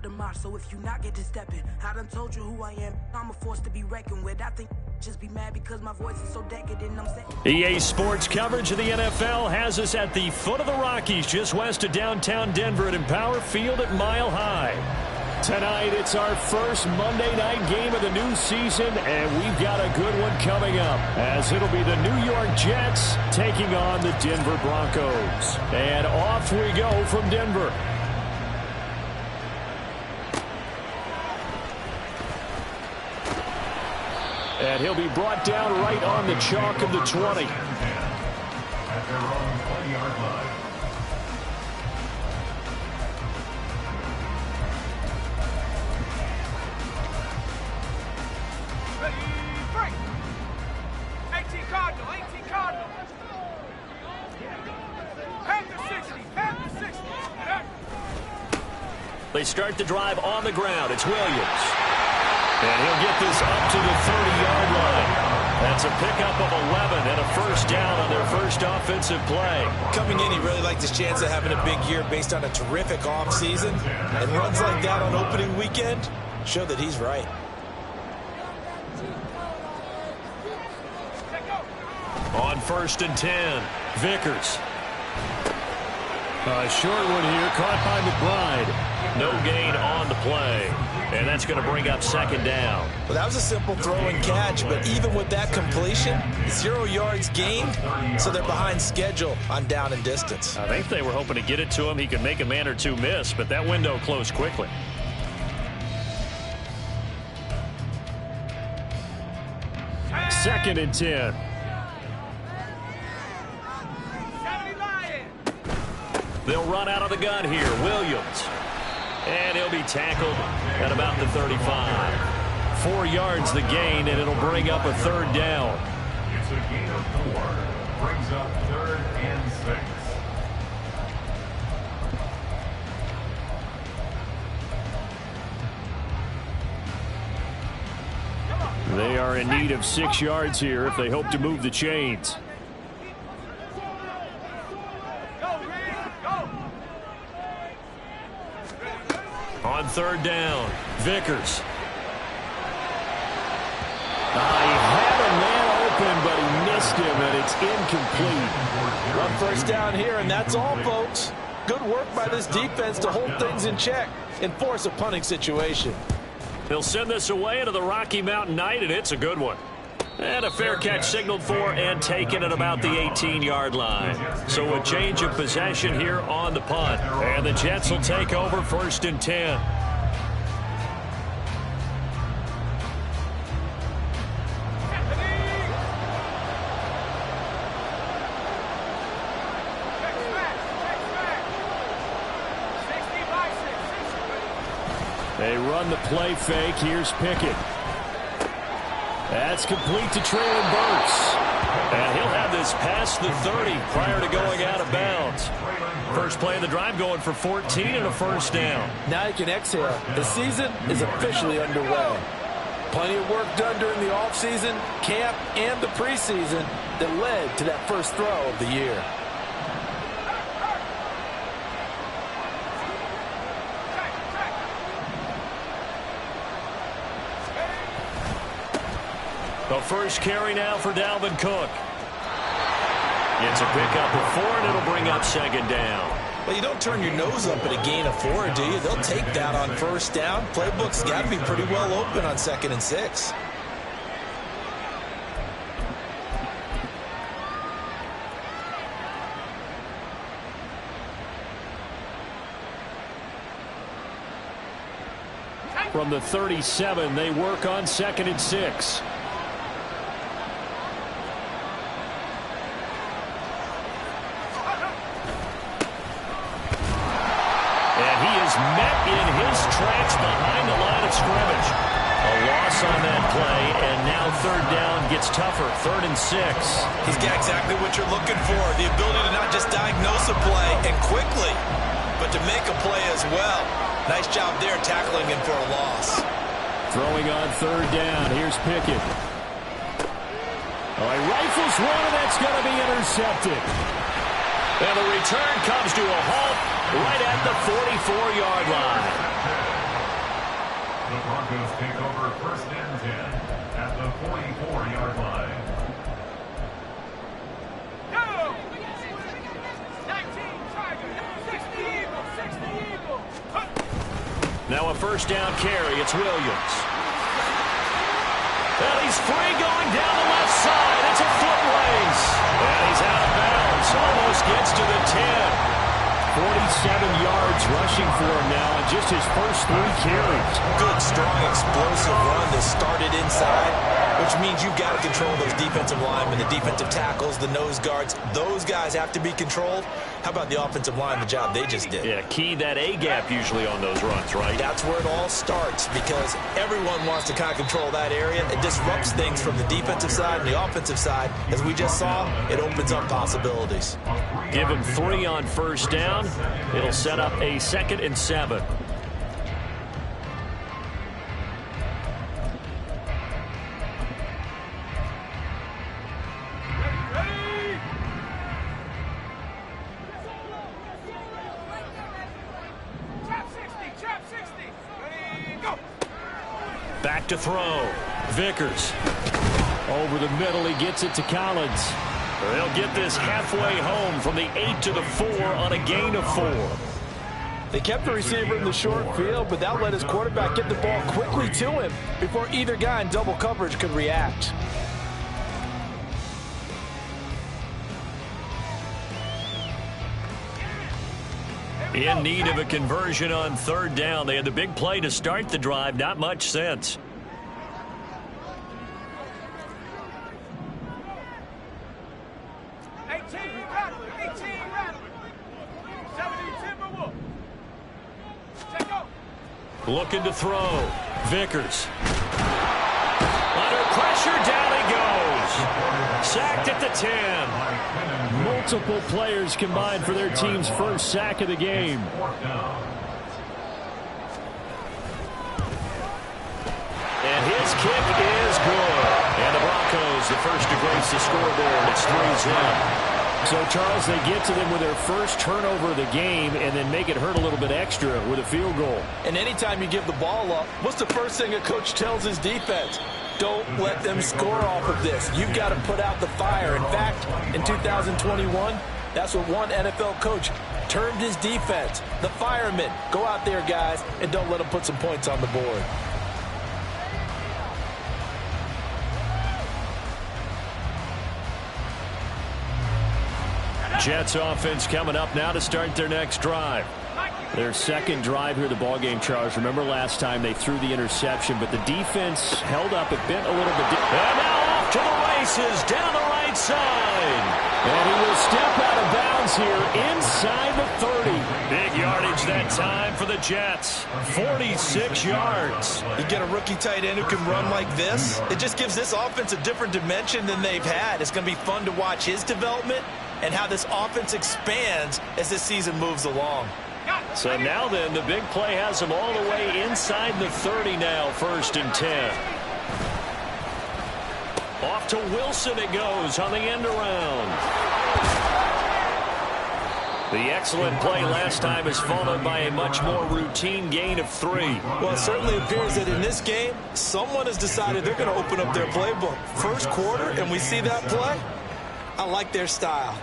demise. So if you not get to stepping, I done told you who I am. I'm a force to be reckoned with. I think just be mad because my voice is so decadent. I'm saying EA Sports coverage of the NFL has us at the foot of the Rockies, just west of downtown Denver at Empower Field at Mile High. Tonight, it's our first Monday night game of the new season, and we've got a good one coming up, as it'll be the New York Jets taking on the Denver Broncos. And off we go from Denver. And he'll be brought down right on the chalk of the 20. At their own 20-yard line. They start the drive on the ground. It's Williams. And he'll get this up to the 30-yard line. That's a pickup of 11 and a first down on their first offensive play. Coming in, he really liked his chance of having a big year based on a terrific offseason. And runs like that on opening weekend show that he's right. On 1st and 10, Vickers. A short one here, caught by McBride. No gain on the play. And that's going to bring up second down. Well, that was a simple throw and catch, but even with that completion, 0 yards gained, so they're behind schedule on down and distance. I think they were hoping to get it to him. He could make a man or two miss, but that window closed quickly. Second and 10. They'll run out of the gun here. Williams. And he'll be tackled at about the 35. 4 yards the gain, and it'll bring up a third down. It's a gain of 4. Brings up 3rd and 6. They are in need of 6 yards here if they hope to move the chains. On 3rd down, Vickers. He had a man open, but he missed him, and it's incomplete. One first down here, and that's all, folks. Good work by this defense to hold things in check and force a punting situation. They'll send this away into the Rocky Mountain Night, and it's a good one. And a fair catch signaled for and taken at about the 18-yard line. So a change of possession here on the punt. And the Jets will take over 1st and 10. They run the play fake. Here's Pickett. That's complete to Traylon Burks. And he'll have this past the 30 prior to going out of bounds. First play of the drive going for 14 and a first down. Now you can exhale. The season is officially underway. Plenty of work done during the offseason, camp, and the preseason that led to that first throw of the year. The first carry now for Dalvin Cook. It's a pickup of 4, and it'll bring up second down. Well, you don't turn your nose up at a gain of 4, do you? They'll take that on first down. Playbook's got to be pretty well open on 2nd and 6. From the 37, they work on 2nd and 6. Met in his tracks behind the line of scrimmage. A loss on that play, and now 3rd down gets tougher. 3rd and 6. He's got exactly what you're looking for. The ability to not just diagnose a play and quickly, but to make a play as well. Nice job there tackling him for a loss. Throwing on 3rd down. Here's Pickett. He rifles one, and that's going to be intercepted. And the return comes to a halt right at the 44-yard line. the Broncos take over 1st and 10 at the 44-yard line. Go! 19 Tigers, 60 Eagles, 60 Eagles. Now a first down carry. It's Williams. And he's free going down the left side. It's a foot race. And he's out of bounds. Almost gets to the 10. 47 yards rushing for him now in just his first 3 carries. Good, strong, explosive run that started inside, which means you've got to control those defensive linemen, the defensive tackles, the nose guards. Those guys have to be controlled. How about the offensive line, the job they just did? Yeah, key that A-gap usually on those runs, right? That's where it all starts because everyone wants to kind of control that area. It disrupts things from the defensive side and the offensive side. As we just saw, it opens up possibilities. Give him 3 on first down. It'll set up a 2nd and 7. Back to throw. Vickers. Over the middle, he gets it to Collins. They'll get this halfway home from the 8 to the 4 on a gain of 4. They kept the receiver in the short field, but that let his quarterback get the ball quickly to him before either guy in double coverage could react. In need of a conversion on 3rd down. They had the big play to start the drive. Not much since. Looking to throw. Vickers. Under pressure, down he goes. Sacked at the 10. Multiple players combined for their team's first sack of the game. And his kick is good. And the Broncos, the first to grace the scoreboard. It's 3-0. So, Charles, they get to them with their first turnover of the game and then make it hurt a little bit extra with a field goal. And anytime you give the ball up, what's the first thing a coach tells his defense? Don't let them score off of this. You've got to put out the fire. In fact, in 2021, that's what one NFL coach termed his defense. The firemen. Go out there, guys, and don't let them put some points on the board. Jets offense coming up now to start their next drive. Their second drive here, the ballgame, Charles. Remember last time they threw the interception, but the defense held up. It bent a little bit. And now off to the races down the right side. And he will step out of bounds here inside the 30. Big yardage that time for the Jets. 46 yards. You get a rookie tight end who can run like this. It just gives this offense a different dimension than they've had. It's going to be fun to watch his development and how this offense expands as this season moves along. So now then, the big play has them all the way inside the 30 now, 1st and 10. Off to Wilson it goes on the end around. The excellent play last time is followed by a much more routine gain of 3. Well, it certainly appears that in this game, someone has decided they're going to open up their playbook. First quarter, and we see that play. I like their style.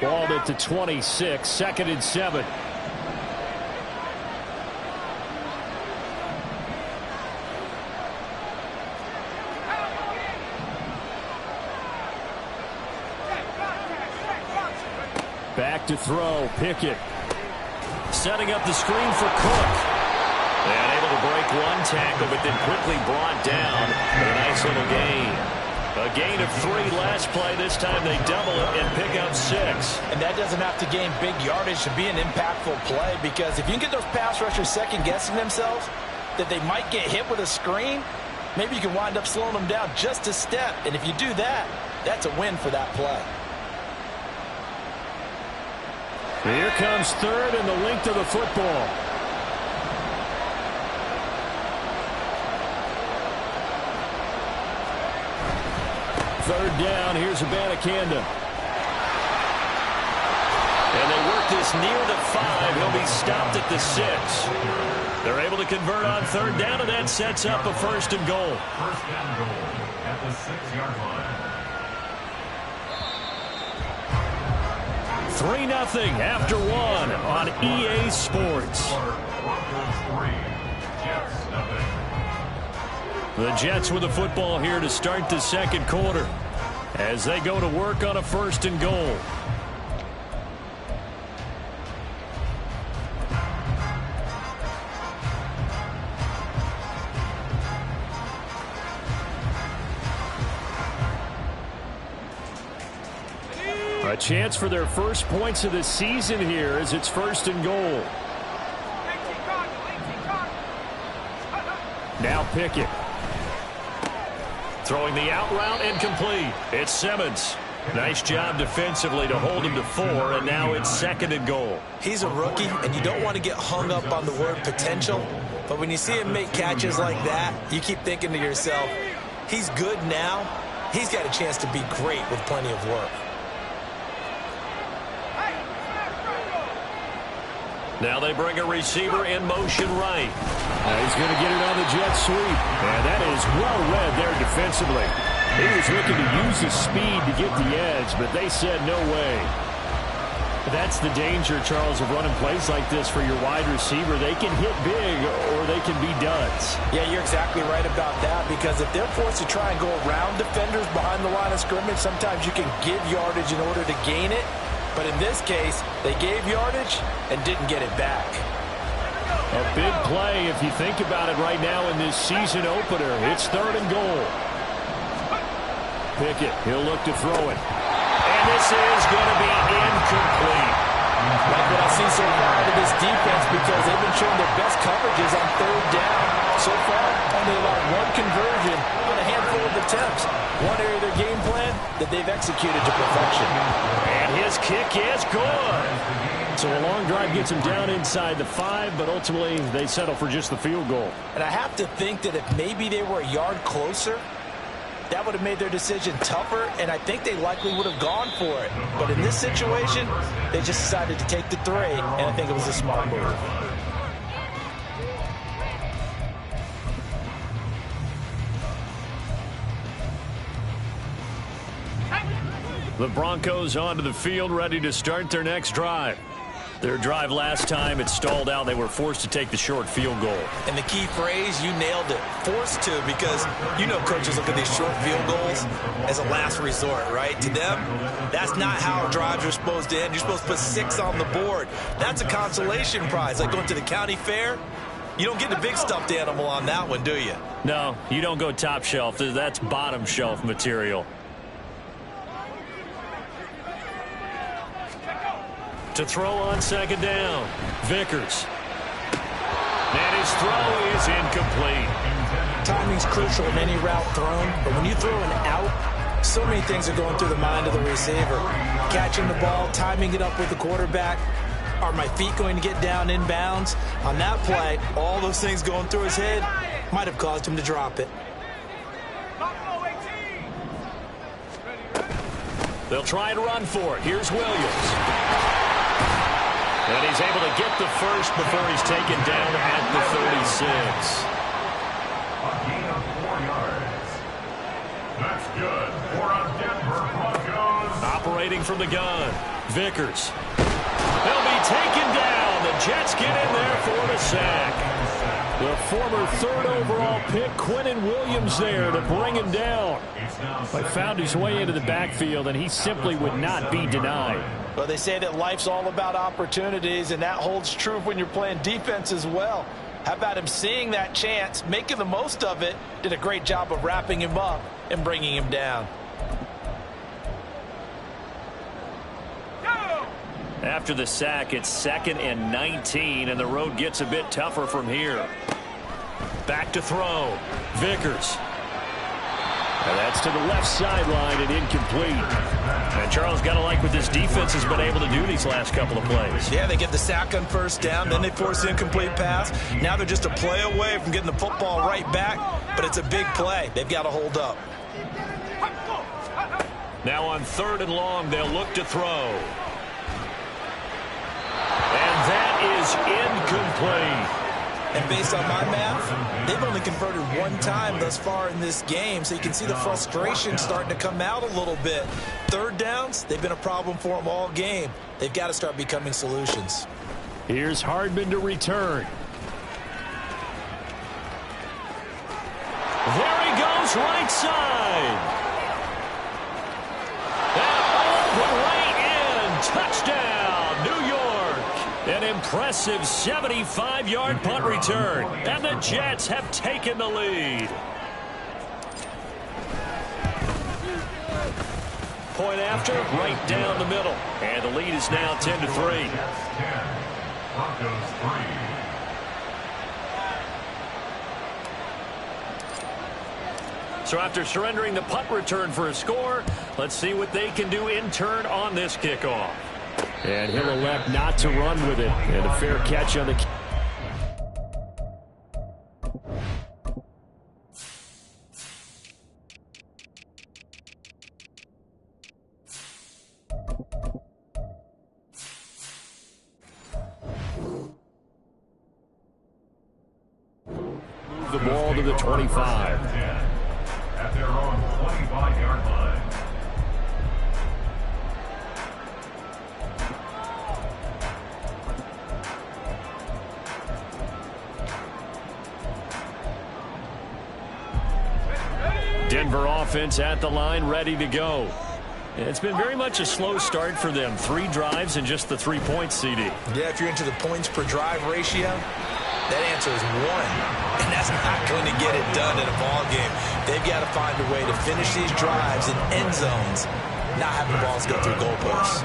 Balled at the 26, 2nd and 7. Back to throw, Pickett. Setting up the screen for Cook. And able to break one tackle, but then quickly brought down for a nice little gain. A gain of 3 last play. This time they double it and pick up 6. And that doesn't have to gain big yardage to be an impactful play, because if you can get those pass rushers second-guessing themselves that they might get hit with a screen, maybe you can wind up slowing them down just a step. And if you do that, that's a win for that play. Here comes 3rd and the length of the football. third down. Here's Abanikanda. And they work this near the 5. He'll be stopped at the 6. They're able to convert on third down, and that sets up a first and goal. First and goal at the 6-yard line. 3-0 after 1 on EA Sports. The Jets with the football here to start the second quarter as they go to work on a first and goal. A chance for their first points of the season here as it's first and goal. Now Pickett. Throwing the out route incomplete. It's Simmons. Nice job defensively to hold him to 4, and now it's second and goal. He's a rookie, and you don't want to get hung up on the word potential. But when you see him make catches like that, you keep thinking to yourself, he's good now. He's got a chance to be great with plenty of work. Now they bring a receiver in motion right. Now he's going to get it on the jet sweep. And that is well read there defensively. He was looking to use his speed to get the edge, but they said no way. That's the danger, Charles, of running plays like this for your wide receiver. They can hit big or they can be duds. Yeah, you're exactly right about that, because if they're forced to try and go around defenders behind the line of scrimmage, sometimes you can give yardage in order to gain it. But in this case, they gave yardage and didn't get it back. A big play if you think about it right now in this season opener. It's third and goal. Pickett, he'll look to throw it. And this is going to be incomplete. Like what I see so far out of this defense, because they've been showing their best coverages on third down. So far, only allowed one conversion on a handful of attempts. One area of their game plan that they've executed to perfection. And his kick is good. So a long drive gets him down inside the 5, but ultimately they settle for just the field goal. And I have to think that if maybe they were a yard closer, that would have made their decision tougher, and I think they likely would have gone for it. But in this situation, they just decided to take the 3, and I think it was a smart move. The Broncos onto the field, ready to start their next drive. Their drive last time, it stalled out. They were forced to take the short field goal. And the key phrase, you nailed it, forced to, because you know coaches look at these short field goals as a last resort, right? To them, that's not how drives are supposed to end. You're supposed to put 6 on the board. That's a consolation prize, like going to the county fair. You don't get the big stuffed animal on that one, do you? No, you don't go top shelf. That's bottom shelf material. To throw on second down, Vickers. And his throw is incomplete. Timing's crucial in any route thrown, but when you throw an out, so many things are going through the mind of the receiver. Catching the ball, timing it up with the quarterback. Are my feet going to get down inbounds? On that play, all those things going through his head might have caused him to drop it. They'll try and run for it. Here's Williams. And he's able to get the first before he's taken down at the 36. A gain of 4 yards. That's good for a Denver Broncos. Operating from the gun, Vickers. They'll be taken down. The Jets get in there for the sack. The former 3rd overall pick, Quinnen Williams, there to bring him down. But found his way into the backfield, and he simply would not be denied. Well, they say that life's all about opportunities, and that holds true when you're playing defense as well. How about him seeing that chance, making the most of it, did a great job of wrapping him up and bringing him down. After the sack, it's 2nd and 19, and the road gets a bit tougher from here. Back to throw. Vickers. And that's to the left sideline and incomplete. And Charles, got to like what this defense has been able to do these last couple of plays. Yeah, they get the sack on first down, then they force the incomplete pass. Now they're just a play away from getting the football right back, but it's a big play. They've got to hold up. Now on 3rd and long, they'll look to throw. And that is incomplete. And based on my math, they've only converted one time thus far in this game, so you can see the frustration starting to come out a little bit. 3rd downs, they've been a problem for them all game. They've got to start becoming solutions. Here's Hardman to return. There he goes, right side. And all the way in. Touchdown, New York. An impressive 75-yard punt return. And the Jets have taken the lead. Point after, right down the middle. And the lead is now 10-3. Broncos 3. So after surrendering the punt return for a score, let's see what they can do in turn on this kickoff. And he'll elect not to run with it. And a fair catch on the... the ball to the 25. At their own 25-yard line. Denver offense at the line, ready to go. It's been very much a slow start for them. 3 drives and just the 3 points, CD. Yeah, if you're into the points per drive ratio, that answer is 1. And that's not going to get it done in a ball game. They've got to find a way to finish these drives in end zones, not having balls go through goalposts.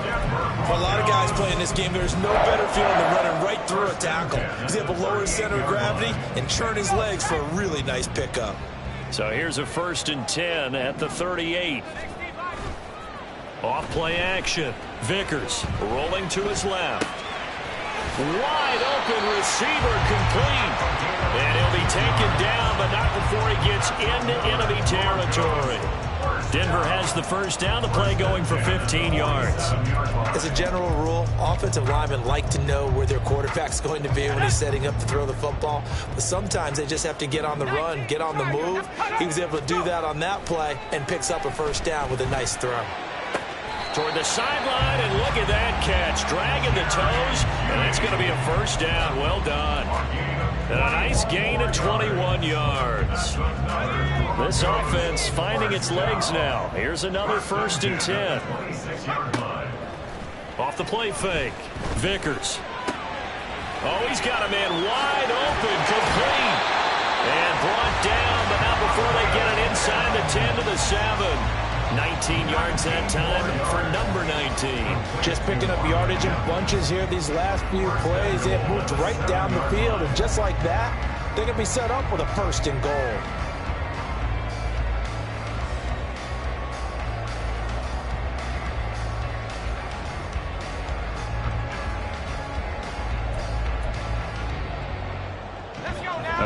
For a lot of guys playing this game, there's no better feeling than running right through a tackle. He's able to lower his center of gravity and churn his legs for a really nice pickup. So here's a 1st and 10 at the 38. Off play action. Vickers rolling to his left. Wide open receiver complete. And he'll be taken down, but not before he gets into enemy territory. Denver has the 1st down, the play going for 15 yards. As a general rule, offensive linemen like to know where their quarterback's going to be when he's setting up to throw the football. But sometimes they just have to get on the run, get on the move. He was able to do that on that play and picks up a 1st down with a nice throw. Toward the sideline, and look at that catch. Dragging the toes, and that's going to be a 1st down. Well done. And a nice gain of 21 yards. This offense finding its legs now. Here's another 1st and 10. Off the play fake. Vickers. Oh, he's got a man wide open, complete. And brought down, but not before they get it inside the 10 to the 7. 19 yards that time for number 19. Just picking up yardage in bunches here these last few plays. They have moved right down the field, and just like that, they're going to be set up with a 1st and goal.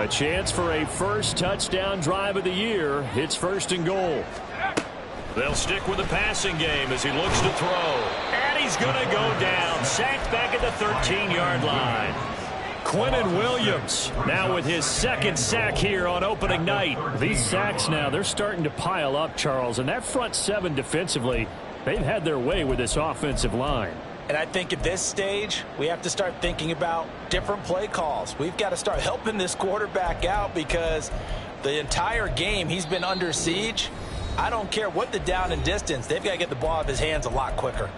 A chance for a 1st touchdown drive of the year. It's 1st and goal. They'll stick with the passing game as he looks to throw. And he's going to go down. Sacked back at the 13-yard line. Quinnen Williams now with his 2nd sack here on opening night. These sacks now, they're starting to pile up, Charles. And that front 7 defensively, they've had their way with this offensive line. And I think at this stage, we have to start thinking about different play calls. We've got to start helping this quarterback out because the entire game he's been under siege. I don't care what the down and distance. They've got to get the ball out of his hands a lot quicker.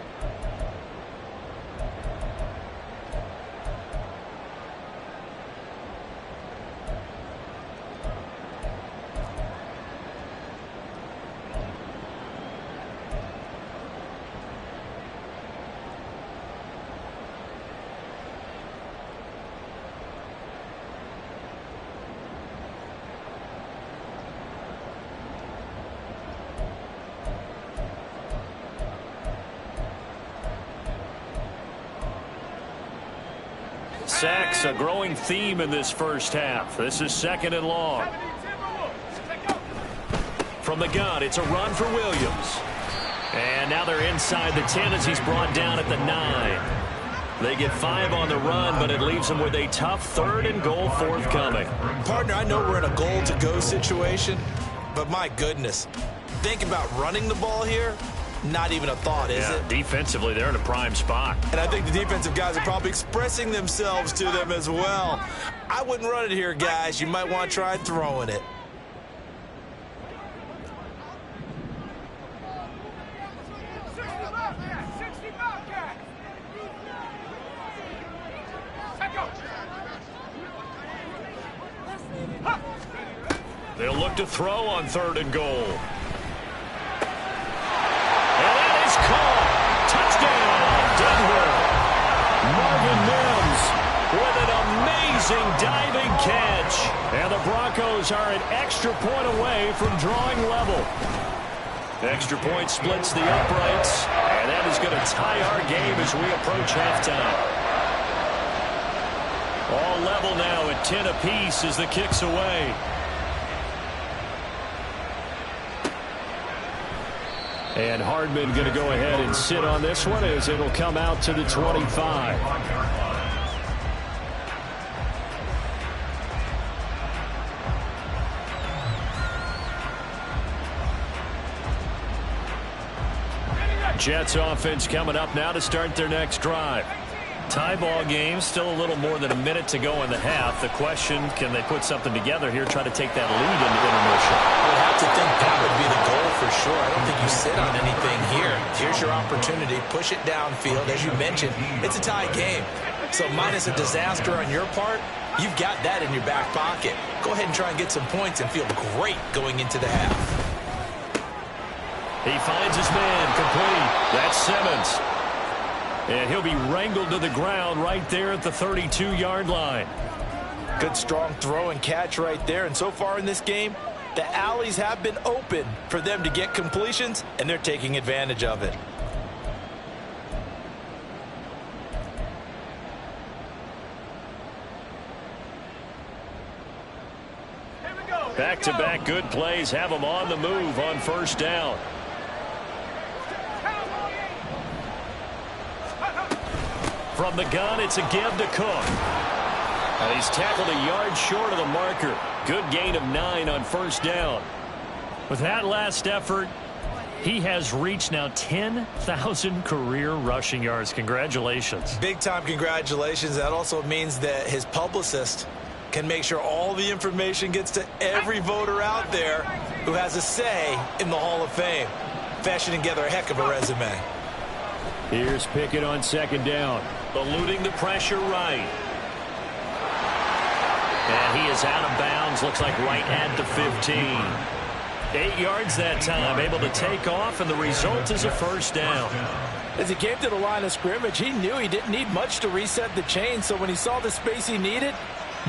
Sacks, a growing theme in this 1st half. This is 2nd and long. From the gun, it's a run for Williams. And now they're inside the 10 as he's brought down at the 9. They get 5 on the run, but it leaves them with a tough 3rd and goal forthcoming. Partner, I know we're in a goal-to-go situation, but my goodness, think about running the ball here. Not even a thought, is it? Defensively, they're in a prime spot. And I think the defensive guys are probably expressing themselves to them as well. I wouldn't run it here, guys. You might want to try throwing it. They'll look to throw on 3rd and goal. And that is caught. Touchdown, Denver. Marvin Mims with an amazing diving catch. And the Broncos are an extra point away from drawing level. Extra point splits the uprights, and that is going to tie our game as we approach halftime. All level now at 10 apiece as the kick's away. And Hardman going to go ahead and sit on this one as it'll come out to the 25. Jets offense coming up now to start their next drive. Tie ball game, still a little more than a minute to go in the half. The question, can they put something together here, try to take that lead into intermission? I would have to think that would be the goal for sure. I don't think you sit on anything here. Here's your opportunity. Push it downfield. As you mentioned, it's a tie game. So minus a disaster on your part, you've got that in your back pocket. Go ahead and try and get some points and feel great going into the half. He finds his man complete. That's Simmons. And he'll be wrangled to the ground right there at the 32-yard line. Good strong throw and catch right there. And so far in this game, the alleys have been open for them to get completions, and they're taking advantage of it. Back-to-back good plays have them on the move on 1st down. From the gun, it's a give to Cook. And he's tackled a yard short of the marker. Good gain of 9 on 1st down. With that last effort, he has reached now 10,000 career rushing yards. Congratulations. Big-time congratulations. That also means that his publicist can make sure all the information gets to every voter out there who has a say in the Hall of Fame. Fashioning together a heck of a resume. Here's Pickett on 2nd down. Eluding the pressure right. And he is out of bounds. Looks like right at the 15. 8 yards that time. Able to take off, and the result is a 1st down. As he came to the line of scrimmage, he knew he didn't need much to reset the chain. So when he saw the space he needed,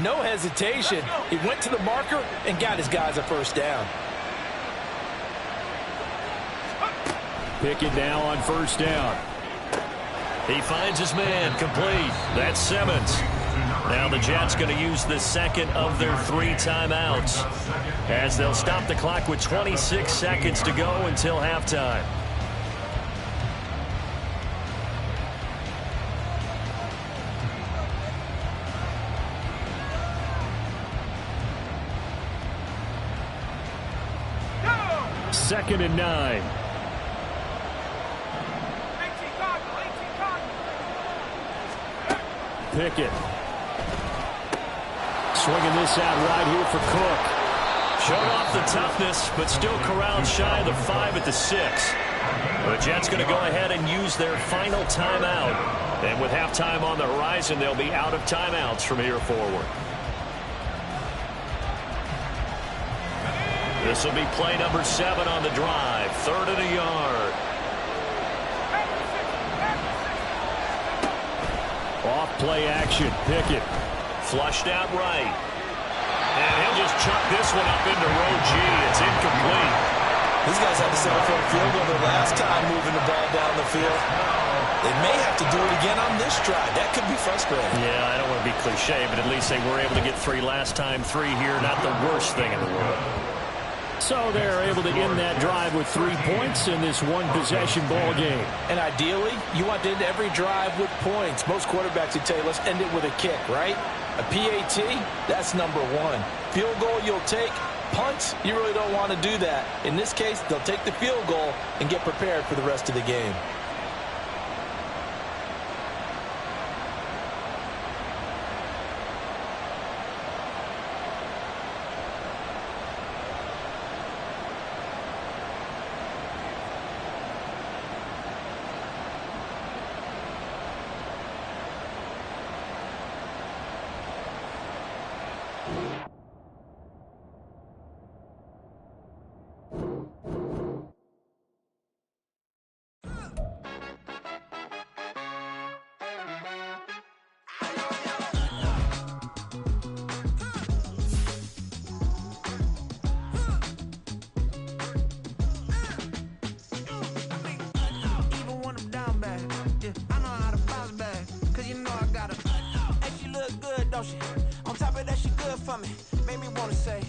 no hesitation. He went to the marker and got his guys a 1st down. Pickett now on 1st down. He finds his man complete. That's Simmons. Now the Jets going to use the 2nd of their 3 timeouts as they'll stop the clock with 26 seconds to go until halftime. Second and 9. Pickett. Swinging this out right here for Cook. Showed off the toughness, but still corralled shy of the 5 at the 6. The Jets going to go ahead and use their final timeout. And with halftime on the horizon, they'll be out of timeouts from here forward. This will be play number 7 on the drive. 3rd and a yard. Off play action. Pickett flushed out right. And he'll just chuck this one up into row G. It's incomplete. These guys had to settle for a field goal their last time moving the ball down the field. They may have to do it again on this drive. That could be frustrating. Yeah, I don't want to be cliche, but at least they were able to get 3 last time. 3 here, not the worst thing in the world. So they're able to end that drive with 3 points in this one-possession ball game. And ideally, you want to end every drive with points. Most quarterbacks would tell you, let's end it with a kick, right? A PAT, that's number one. Field goal you'll take. Punts, you really don't want to do that. In this case, they'll take the field goal and get prepared for the rest of the game. On top of that, she good for me. Made me wanna say,